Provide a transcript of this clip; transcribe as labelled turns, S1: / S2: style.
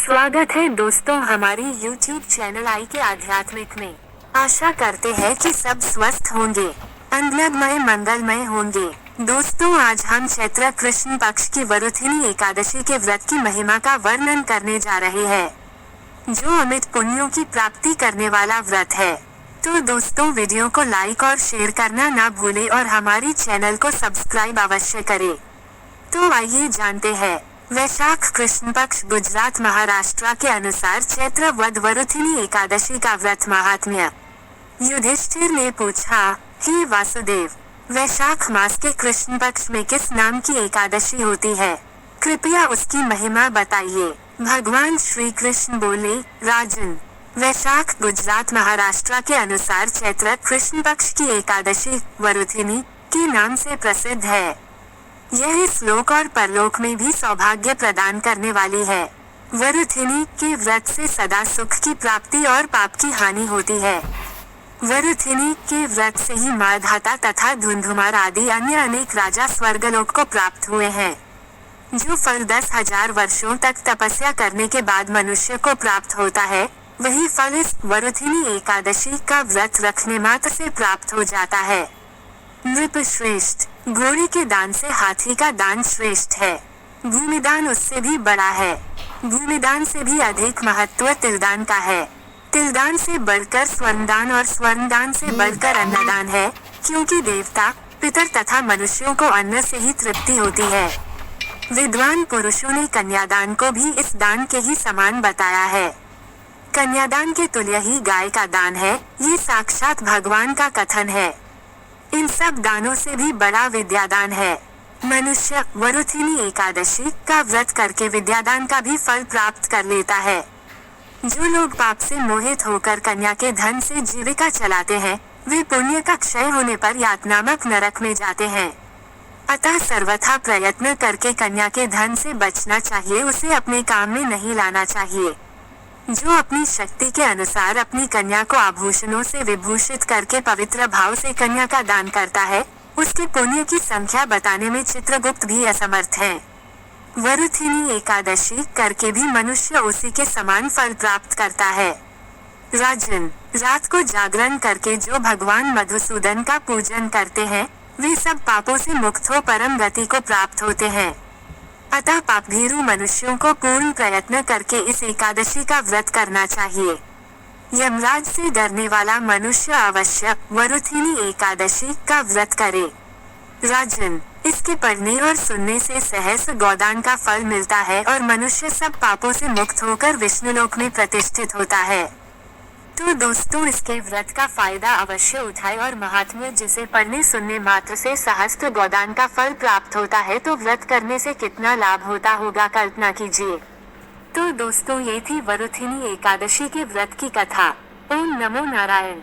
S1: स्वागत है दोस्तों हमारी YouTube चैनल आई के आध्यात्मिक में। आशा करते हैं कि सब स्वस्थ होंगे, आनंदमय मंगलमय होंगे। दोस्तों आज हम चैत्र कृष्ण पक्ष की वरुथिनी एकादशी के व्रत की महिमा का वर्णन करने जा रहे हैं, जो अमित पुण्यों की प्राप्ति करने वाला व्रत है। तो दोस्तों वीडियो को लाइक और शेयर करना ना भूलें और हमारी चैनल को सब्सक्राइब अवश्य करें। तो आइए जानते हैं। वैशाख कृष्ण पक्ष गुजरात महाराष्ट्र के अनुसार चैत्र वद वरुथिनी एकादशी का व्रत महात्म्य। युधिष्ठिर ने पूछा, हे वासुदेव, वैशाख मास के कृष्ण पक्ष में किस नाम की एकादशी होती है? कृपया उसकी महिमा बताइए। भगवान श्री कृष्ण बोले, राजन, वैशाख गुजरात महाराष्ट्र के अनुसार चैत्र कृष्ण पक्ष की एकादशी वरुथिनी के नाम से प्रसिद्ध है। यह श्लोक और परलोक में भी सौभाग्य प्रदान करने वाली है। वरुथिनी के व्रत से सदा सुख की प्राप्ति और पाप की हानि होती है। वरुथिनी के व्रत से ही माधाता तथा धुंधुमार आदि अन्य अनेक राजा स्वर्गलोक को प्राप्त हुए हैं। जो फल 10,000 वर्षों तक तपस्या करने के बाद मनुष्य को प्राप्त होता है, वही फल इस वरुथिनी एकादशी का व्रत रखने मात्र से प्राप्त हो जाता है। नृप श्रेष्ठ, घोड़े के दान से हाथी का दान श्रेष्ठ है। भूमिदान उससे भी बड़ा है। भूमिदान से भी अधिक महत्व तिलदान का है। तिलदान से बढ़कर स्वर्णदान और स्वर्णदान से बढ़कर अन्नदान है, क्योंकि देवता, पितर तथा मनुष्यों को अन्न से ही तृप्ति होती है। विद्वान पुरुषों ने कन्यादान को भी इस दान के ही समान बताया है। कन्यादान के तुल्य ही गाय का दान है, ये साक्षात भगवान का कथन है। इन सब दानों से भी बड़ा विद्यादान है। मनुष्य वरुथिनी एकादशी का व्रत करके विद्यादान का भी फल प्राप्त कर लेता है। जो लोग पाप से मोहित होकर कन्या के धन से जीविका चलाते हैं, वे पुण्य का क्षय होने पर यातनामक नरक में जाते हैं। अतः सर्वथा प्रयत्न करके कन्या के धन से बचना चाहिए, उसे अपने काम में नहीं लाना चाहिए। जो अपनी शक्ति के अनुसार अपनी कन्या को आभूषणों से विभूषित करके पवित्र भाव से कन्या का दान करता है, उसके पुण्य की संख्या बताने में चित्रगुप्त भी असमर्थ है। वरुथिनी एकादशी करके भी मनुष्य उसी के समान फल प्राप्त करता है। राजन, रात को जागरण करके जो भगवान मधुसूदन का पूजन करते हैं, वे सब पापों से मुक्त हो परम गति को प्राप्त होते हैं। अतः पापभीरु मनुष्यों को पूर्ण प्रयत्न करके इस एकादशी का व्रत करना चाहिए। यमराज से डरने वाला मनुष्य अवश्य वरुथिनी एकादशी का व्रत करे। राजन, इसके पढ़ने और सुनने से सहस्र गोदान का फल मिलता है और मनुष्य सब पापों से मुक्त होकर विष्णुलोक में प्रतिष्ठित होता है। तो दोस्तों इसके व्रत का फायदा अवश्य उठाए और महात्म्य जिसे पढ़ने सुनने मात्र से सहस्त्र गोदान का फल प्राप्त होता है, तो व्रत करने से कितना लाभ होता होगा कल्पना कीजिए। तो दोस्तों ये थी वरुथिनी एकादशी के व्रत की कथा। ओम नमो नारायण।